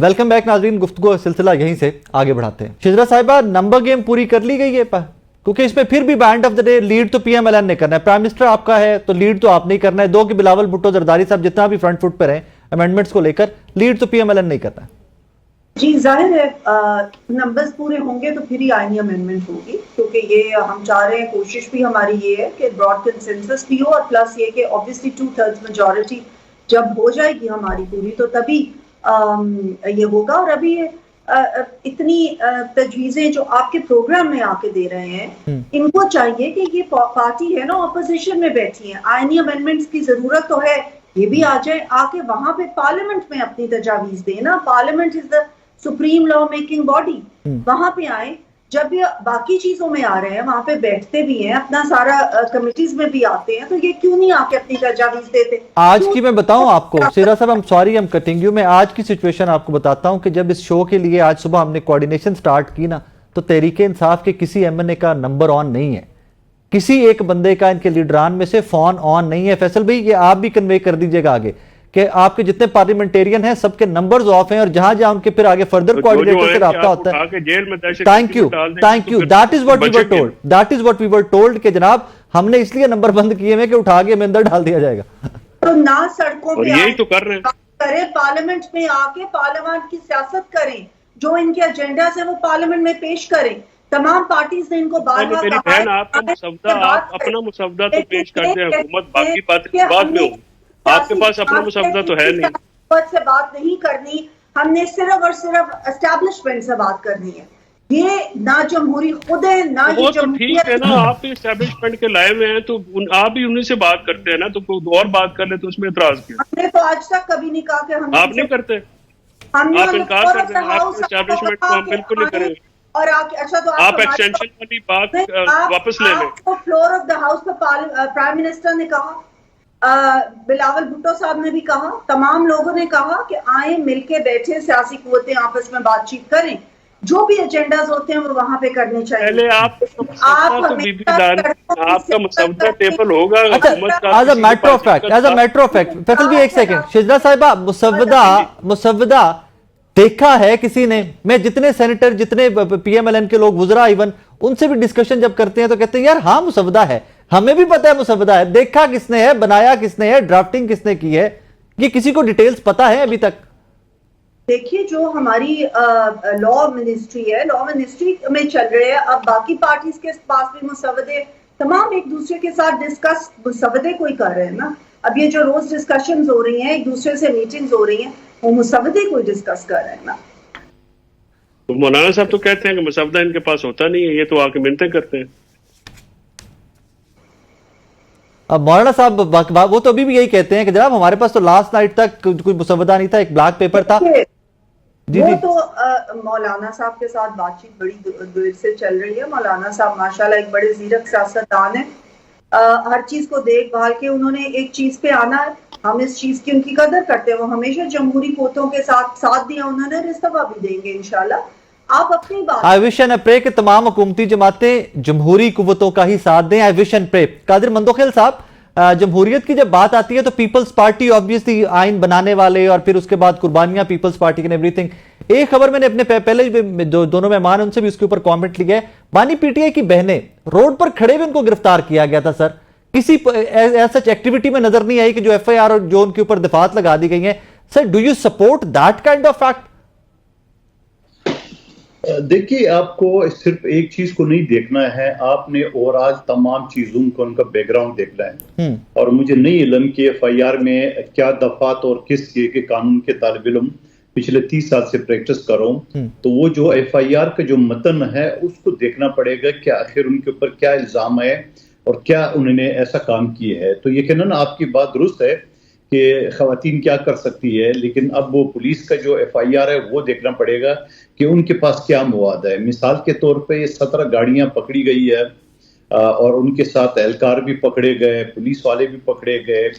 Welcome back नाज़रीन, गुफ्तगू सिलसिला यहीं से आगे बढ़ाते हैं। शिजरा साहिबा, नंबर गेम पूरी कर ली गई है क्योंकि इसमें फिर भी end of the day lead तो पीएमएलएन ने करना है। प्राइम मिनिस्टर आपका है तो लीड तो आपने ही करना है। दो कि बिलावल भुट्टो जरदारी साहब जितना भी फ्रंट फुट पर हैं अमेंडमेंट्स को लेकर, लीड तो पीएमएलएन नहीं करना है। जी जाहिर है नंबर्स पूरे होंगे तो फिर ही आईनी अमेंडमेंट होगी, क्योंकि ये हम चाह रहे हैं, कोशिश भी हमारी ये है कि ब्रॉड कंसेंसस भी हो और प्लस ये कि ऑब्वियसली 2/3 मेजॉरिटी जब हो जाएगी हमारी पूरी तो तभी ये होगा। और अभी इतनी तजवीजें जो आपके प्रोग्राम में आके दे रहे हैं, इनको चाहिए कि ये पार्टी है ना ऑपोजिशन में बैठी है, आईनी अमेंडमेंट्स की जरूरत तो है, ये भी आ जाए, आके वहां पे पार्लियामेंट में अपनी तजावीज दें ना। Parliament is the supreme law making body, वहां पे आए। जब ये बाकी चीजों में आ रहे हैं वहां पे बैठते भी हैं, अपना सारा कमिटीज में भी आते हैं, तो ये क्यों नहीं आके अपनी तजावीज देते। आज की मैं बताऊं आपको सिरा साहब, I'm sorry I'm cutting you, मैं आज की सिचुएशन आपको बताता हूं कि जब इस शो के लिए आज सुबह हमने कोऑर्डिनेशन स्टार्ट की ना, तो तहरीके इंसाफ के किसी एमएनए का नंबर ऑन नहीं है, किसी एक बंदे का इनके लीडरान में से फोन ऑन नहीं है। फैसल भाई, ये आप भी कन्वे कर दीजिएगा आगे कि आपके जितने पार्लियामेंटेरियन हैं सबके नंबर्स ऑफ हैं और जहां जहां उनके फिर आगे फर्दर कोऑर्डिनेटर से राब्ता होता है। Thank you, that is what we were told, that is what we were told कि जनाब हमने इसलिए नंबर बंद किए हैं कि उठा के अंदर डाल दिया जाएगा। तो ना सड़कों पे यही तो कर रहे हैं, करें, पार्लियामेंट में आके पार्लियामेंट की सियासत करें, जो इनके एजेंडा है वो पार्लियामेंट में पेश करें। तमाम पार्टीज ने इनको बार-बार कहा है, आप अपना मुसवदा तो पेश कर दें, हुकूमत बाकी बात बाद में होगी, आपके पास अपना मुसवदा तो है नहीं। से बात नहीं करनी, हमने सिर्फ और सिर्फ एस्टैब्लिशमेंट से बात करनी है। ये ना जमहूरी खुद है ना ये ठीक है ना, आप एस्टैब्लिशमेंट के लाए हुए हैं तो आप भी उन्हीं से बात करते हैं ना, तो कोई और बात कर ले तो उसमें एतराज क्यों? हमने तो आज तक कभी नहीं कहा कि हम आप नहीं करते, आप इनकार करते हैं, आप एस्टैब्लिशमेंट को हम बिल्कुल नहीं करेंगे। और अच्छा तो आप एक्सटेंशन वाली बात वापस ले लें। तो फ्लोर ऑफ द हाउस पे प्राइम मिनिस्टर ने कहा, बिलावल भुट्टो साहब ने भी कहा, तमाम लोगों ने कहा कि आए मिलके बैठे, सियासी कुव्वतें आपस में बातचीत करें, जो भी एजेंडाज होते हैं वो वहां पे करने चाहिए। पहले आपका मुसवदा टेबल होगा। As a matter of fact Faisal भी एक सेकंड, शिजरा साहिबा, मुसवदा देखा है किसी ने? मैं जितने सेनेटर, जितने पीएमएलएन के लोग, वुज़रा इवन, उनसे भी डिस्कशन जब करते हैं तो कहते हैं यार हाँ मुसवदा है, हमें भी पता है मुसवदा है, देखा किसने है, बनाया किसने है, ड्राफ्टिंग किसने की है, ये किसी को डिटेल्स पता है अभी तक? देखिए, जो हमारी लॉ मिनिस्ट्री है, लॉ मिनिस्ट्री में चल रहे हैं, अब बाकी पार्टीज के पास भी मुसवदे, तमाम एक दूसरे के साथ डिस्कस मुसवदे कोई कर रहे हैं ना। अब ये जो रोज डिस्कशंस हो रही हैं, एक दूसरे से मीटिंग्स हो रही हैं, वो मुसवदे कोई डिस्कस कर रहे हैं ना। तो मौलाना साहब तो कहते हैं कि मुसवदा इनके पास होता नहीं है, ये तो आके मिन्नतें करते हैं। अब मौलाना साहब वो तो अभी भी यही कहते हैं कि जनाब हमारे पास तो लास्ट नाइट तक कोई मुसवदा नहीं था, एक ब्लैक पेपर था। वो तो मौलाना साहब के साथ बातचीत बड़ी देर से चल रही है। मौलाना साहब माशाल्लाह एक बड़े ज़ीरक सियासतदान है, हर चीज को देखभाल के उन्होंने एक चीज पे आना है, हम इस चीज की उनकी कदर करते हैं। वो हमेशा जमहूरी कोतों के साथ दिया उन्होंने, इस्तीफा भी देंगे इंशाल्लाह। आप अपनी बात, आई विश एंड प्रे कि तमाम हुकूमती जमातें जमहूरी कुव्वतों का ही साथ दें। I wish and pray. Qadir Mandokhel साहब, जमहूरियत की जब बात आती है तो पीपल्स पार्टी ऑब्वियसली आइन बनाने वाले, और फिर उसके बाद कुर्बानियां पीपल्स पार्टी के एवरीथिंग। एक खबर मैंने अपने पहले दोनों मेहमान उनसे भी उसके ऊपर कमेंट लिया है, बानी पीटीआई की बहनें रोड पर खड़े हुए उनको गिरफ्तार किया गया था सर, किसी सच एक्टिविटी में नजर नहीं आई कि जो एफआईआर और जो उनके ऊपर दफात लगा दी गई है। Sir, do you support that kind of fact? देखिए, आपको सिर्फ एक चीज को नहीं देखना है, आपने और आज तमाम चीजों को उनका बैकग्राउंड देखना है। और मुझे नहीं इल्म कि एफआईआर में क्या दफात और किस के कानून के तालिब इल्म पिछले 30 साल से प्रैक्टिस कर रहा हूँ, तो वो जो एफआईआर का जो मतन है उसको देखना पड़ेगा कि आखिर उनके ऊपर क्या इल्जाम है और क्या उन्होंने ऐसा काम किया है। तो यकीनन आपकी बात दुरुस्त है कि खवातीन क्या कर सकती है, लेकिन अब वो पुलिस का जो एफआईआर है वो देखना पड़ेगा कि उनके पास क्या मुवादा है। मिसाल के तौर पे ये 17 गाड़ियां पकड़ी गई है और उनके साथ एहलकार भी पकड़े गए, पुलिस वाले भी पकड़े गए,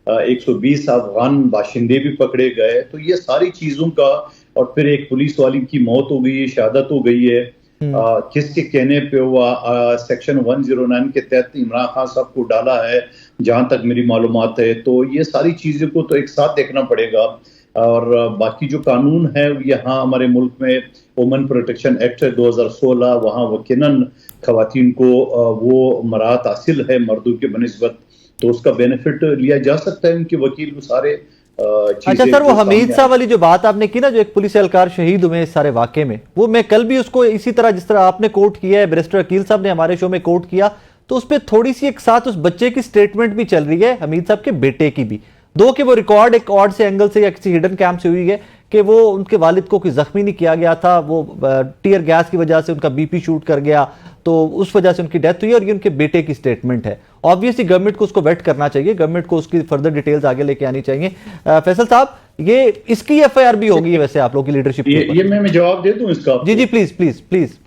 120 अफगान बाशिंदे भी पकड़े गए। तो ये सारी चीजों का, और फिर एक पुलिस वाली की मौत हो गई है, शहादत हो गई है, किसके कहने पे हुआ, सेक्शन 109 के तहत इमरान खान साहब को डाला है जहां तक मेरी मालूमात है। तो ये सारी चीजों को तो एक साथ देखना पड़ेगा और बाकी जो कानून है यहाँ हमारे मुल्क में वुमेन प्रोटेक्शन एक्ट है 2016, वहाँ यकीनन खवातीन को वो मराहत हासिल है मर्दों के बनिस्बत, तो उसका बेनिफिट लिया जा सकता है। उनके वकील सारे अच्छा सर, वो हमीद साहब वाली जो बात आपने की ना, जो एक पुलिस एहलकार शहीद हुए इस सारे वाकये में, वो मैं कल भी उसको इसी तरह जिस तरह आपने कोट किया है, बैरिस्टर अकील साहब ने हमारे शो में कोट किया, तो उस पर थोड़ी सी एक साथ उस बच्चे की स्टेटमेंट भी चल रही है, हमीद साहब के बेटे की भी, दो कि वो रिकॉर्ड एक ऑड से एंगल से या किसी हिडन कैम्प से हुई है कि वो उनके वालिद को कोई जख्मी नहीं किया गया था, वो टीयर गैस की वजह से उनका बीपी शूट कर गया, तो उस वजह से उनकी डेथ हुई, और ये उनके बेटे की स्टेटमेंट है। ऑब्वियसली गवर्नमेंट को उसको वेट करना चाहिए, गवर्नमेंट को उसकी फर्दर डिटेल्स आगे लेके आनी चाहिए। फैसल साहब, ये इसकी एफआईआर भी होगी वैसे आप लोग की लीडरशिप ये मैं जवाब दे दूं इसका? जी जी प्लीज प्लीज प्लीज।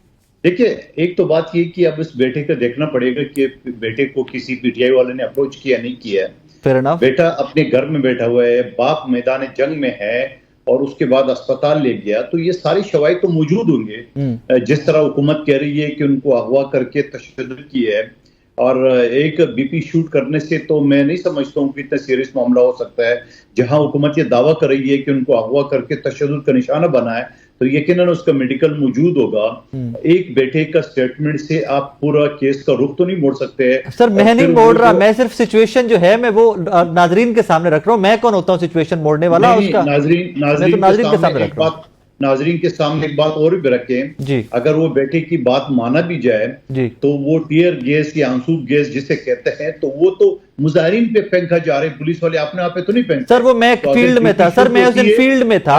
देखिए, एक तो बात ये कि अब इस बेटे का देखना पड़ेगा कि बेटे को किसी पीटीआई वाले ने अप्रोच किया नहीं किया है। Fair enough. बेटा अपने घर में बैठा हुआ है, बाप मैदान जंग में है और उसके बाद अस्पताल ले गया, तो ये सारी शवाहिद तो मौजूद होंगे। जिस तरह हुकूमत कह रही है कि उनको अगवा करके तशद्दुद किया है, और एक बीपी शूट करने से तो मैं नहीं समझता हूँ कि इतना सीरियस मामला हो सकता है। जहां हुकूमत ये दावा कर रही है कि उनको अगवा करके तशद्दुद का निशाना बनाए, तो यकीनन उसका मेडिकल मौजूद होगा। एक बेटे का स्टेटमेंट से आप पूरा केस का रुख तो नहीं मोड़ सकते हैं। सर मैं नहीं मोड़ रहा, मैं सिर्फ सिचुएशन जो है मैं वो नाजरीन के सामने रख रहा हूँ। मैं कौन होता हूँ सिचुएशन मोड़ने वाला? उसका नाजरीन के सामने रख रहा हूँ। नाजरीन के सामने एक बात और भी रखें जी, अगर वो बेटे की बात माना भी जाए जी, तो वो टीयर गैस या आंसू गैस जिसे कहते हैं, तो वो तो मुजाहिरीन पे फेंका जा रहे, पुलिस वाले अपने आप पे तो नहीं फेंकते। सर वो मैं तो फील्ड में था सर, मैं उस दिन फील्ड में था,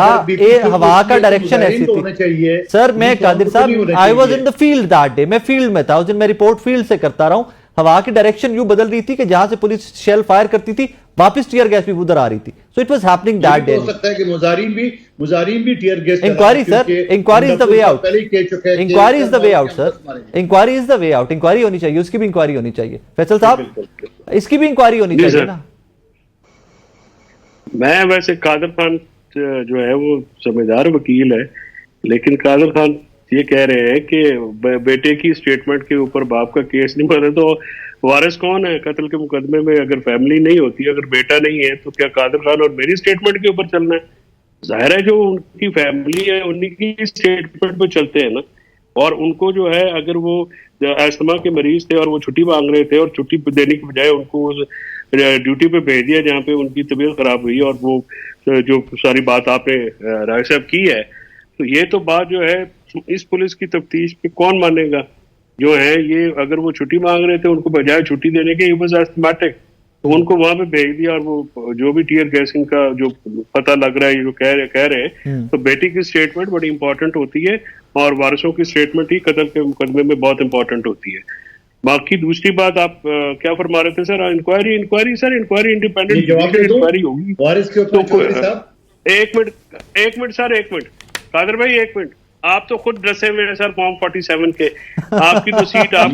हवा का डायरेक्शन ऐसी थी सर। मैं कादिर साहब I was in the field that day, मैं फील्ड में था उस दिन, मैं रिपोर्ट फील्ड से करता रहा हूँ। हवा की डायरेक्शन यूं बदल रही थी कि जहां से पुलिस शेल फायर करती थी वापस टीयर गैस भी उधर आ रही थी। So it was happening that day. हो सकता है कि मुजाहिरीन भी tear gas. Inquiry sir, inquiry is the way out, inquiry is the way out sir, inquiry is the way out, inquiry होनी चाहिए, उसकी भी इंक्वायरी होनी चाहिए। फैसल साहब इसकी भी इंक्वायरी होनी चाहिए ना। मैं वैसे कादर खान जो है वो समझदार वकील है, लेकिन कादर खान ये कह रहे हैं कि बेटे की स्टेटमेंट के ऊपर बाप का केस नहीं बने, तो वारिस कौन है कत्ल के मुकदमे में? अगर फैमिली नहीं होती, अगर बेटा नहीं है, तो क्या कादर खान और मेरी स्टेटमेंट के ऊपर चलना है? जाहिर है जो उनकी फैमिली है उन्हीं की स्टेटमेंट पे चलते हैं ना। और उनको जो है, अगर वो अस्थमा के मरीज थे और वो छुट्टी मांग रहे थे और छुट्टी देने की बजाय उनको ड्यूटी पे भेज दिया जहाँ पे उनकी तबीयत खराब हुई, और वो जो सारी बात आपने राय साहब की है, तो ये तो बात जो है इस पुलिस की तफ्तीश पे कौन मानेगा? जो है ये अगर वो छुट्टी मांग रहे थे, उनको बजाय छुट्टी देने के वाज एस्थमेटिक, तो उनको वहां पे भेज दिया, और वो जो भी टीयर गैसिंग का जो पता लग रहा है, जो कह रहे हैं, तो बेटी की स्टेटमेंट बड़ी इंपॉर्टेंट होती है और वारिसों की स्टेटमेंट ही कत्ल के मुकदमे में बहुत इंपॉर्टेंट होती है। बाकी दूसरी बात आप क्या फरमा रहे थे sir? Inquiry sir, inquiry independent inquiry होगी वारिस के ऊपर। एक मिनट सर, एक मिनट कादर भाई, एक मिनट। आप तो खुद डसे हुए हैं सर फॉर्म 47 के, आपकी तो सीट आप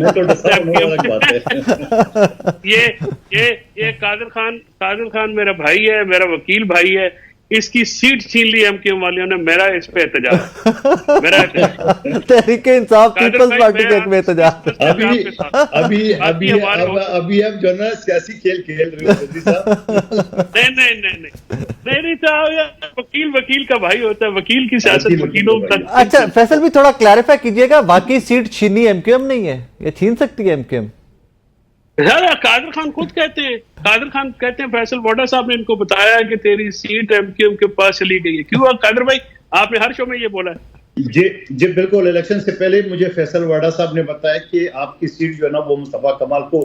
ये कादर खान मेरा भाई है, मेरा वकील भाई है, इसकी सीट छीन ली एमक्यूएम वालियों ने। मेरा इस पे एहतजाज, मेरा तहरीके इंसाफ पीपल्स पार्टी के में एहतजाज। अभी आप जो ना सियासी खेल खेल रहे हो। नहीं साहब, वकील का भाई होता है, वकील की सियासत वकीलों तक। अच्छा फैसल भी थोड़ा क्लैरिफाई कीजिएगा, बाकी सीट छीनी एमक्यूएम नहीं है, ये छीन सकती है एमक्यूएम? कादर खान खुद कहते हैं फैसल वाडा साहब ने इनको बताया कि तेरी सीट एमक्यूएम के पास चली गई है। क्यों कादर भाई, आपने हर शो में ये बोला है? जी बिल्कुल, इलेक्शन से पहले मुझे फैसल वाडा साहब ने बताया कि आपकी सीट जो है ना वो मुस्तफा कमाल को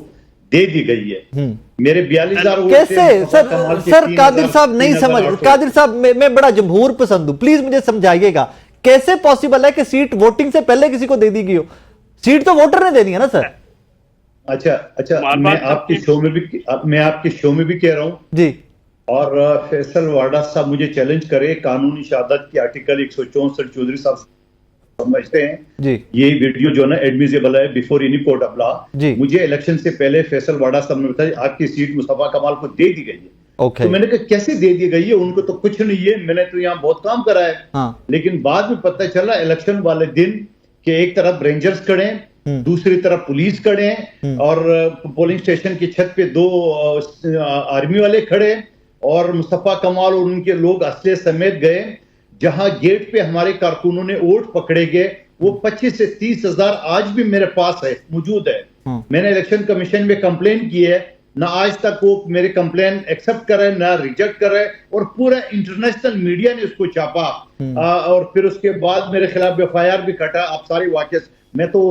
दे दी गई है। मेरे 42,000 कैसे सर कादिर साहब नहीं समझ, कादिर साहब मैं बड़ा जमहूर पसंद हूं, प्लीज मुझे समझाइएगा कैसे पॉसिबल है कि सीट वोटिंग से पहले किसी को दे दी गई हो? सीट तो वोटर ने देनी है ना सर। अच्छा मैं आपके शो में भी कह रहा हूं जी, और फैसल वाडा साहब मुझे चैलेंज करे, कानूनी शहादत की आर्टिकल 164 चौधरी साहब समझते हैं जी, ये वीडियो जो ना एडमिसेबल है before any court of law. मुझे इलेक्शन से पहले फैसल वाडा साहब ने बताया आपकी सीट मुस्तफा कमाल को दे दी गई है। तो मैंने कहा कैसे दे दी गई है, उनको तो कुछ नहीं है, मैंने तो यहाँ बहुत काम करा है। लेकिन बाद में पता चला इलेक्शन वाले दिन के एक तरफ रेंजर्स खड़े हैं, दूसरी तरफ पुलिस खड़े हैं, और पोलिंग स्टेशन की छत पे 2 आर्मी वाले खड़े हैं, और मुस्तफा कमाल और उनके लोग असले समेत गए, जहां गेट पे हमारे कारकुनों ने वोट पकड़े गए, वो 25 से 30 हजार आज भी मेरे पास है, मौजूद है। मैंने इलेक्शन कमीशन में कंप्लेन की है, ना आज तक वो मेरे कंप्लेन एक्सेप्ट कर रहे, ना रिजेक्ट कर रहे, और पूरा इंटरनेशनल मीडिया ने उसको छापा। और फिर उसके बाद मेरे खिलाफ FIR भी कटा। आप सारे वाकई, मैं तो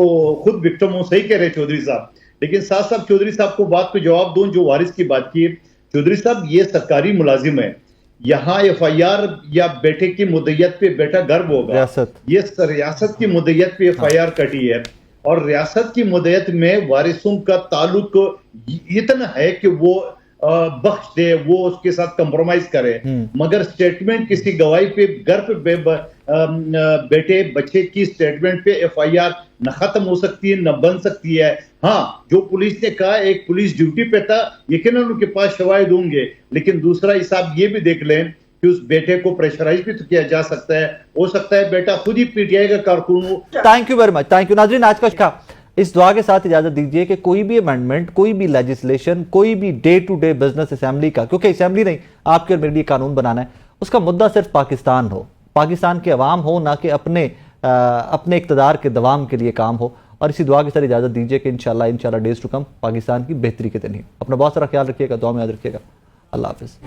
खुद विक्टिम हूं, सही कह रहे चौधरी साहब। लेकिन साथ साथ चौधरी साहब को बात को जवाब दूं, जो वारिस की बात की, चौधरी साहब ये सरकारी मुलाजिम है, यहाँ FIR या बेटे की मुद्दत पे बेटा गर्व होगा, ये रियासत की मुद्दत पे FIR कटी है, और रियासत की मुद्दत में वारिसों का ताल्लुक इतना है कि वो बख्श दे, वो उसके साथ कंप्रोमाइज करे, मगर स्टेटमेंट किसी गवाही पे घर पे बेटे बच्चे की स्टेटमेंट पे FIR न खत्म हो सकती है, न बन सकती है। हाँ, जो पुलिस ने कहा, एक पुलिस ड्यूटी पे था, यकीनन उनके पास शवाहिद होंगे, लेकिन दूसरा हिसाब ये भी देख लें कि उस बेटे को प्रेशराइज भी तो किया जा सकता है, हो सकता है बेटा खुद ही PTI का कारकुन हो। Thank you very much, thank you. नाज़रीन, आज का इस दुआ के साथ इजाजत दीजिए कि कोई भी अमेंडमेंट, कोई भी लेजिस्लेशन, कोई भी day to day business assembly का, क्योंकि असेंबली नहीं, आपके और मेरे लिए कानून बनाना है, उसका मुद्दा सिर्फ पाकिस्तान हो, पाकिस्तान के अवाम हो, ना कि अपने इक़्तिदार के दवाम के लिए काम हो। और इसी दुआ के साथ इजाजत दीजिए कि इंशाल्लाह डेज टू कम पाकिस्तान की बेहतरी के दिन ही। अपना बहुत सारा ख्याल रखिएगा, दुआ में याद रखिएगा। अल्लाह हाफिज़।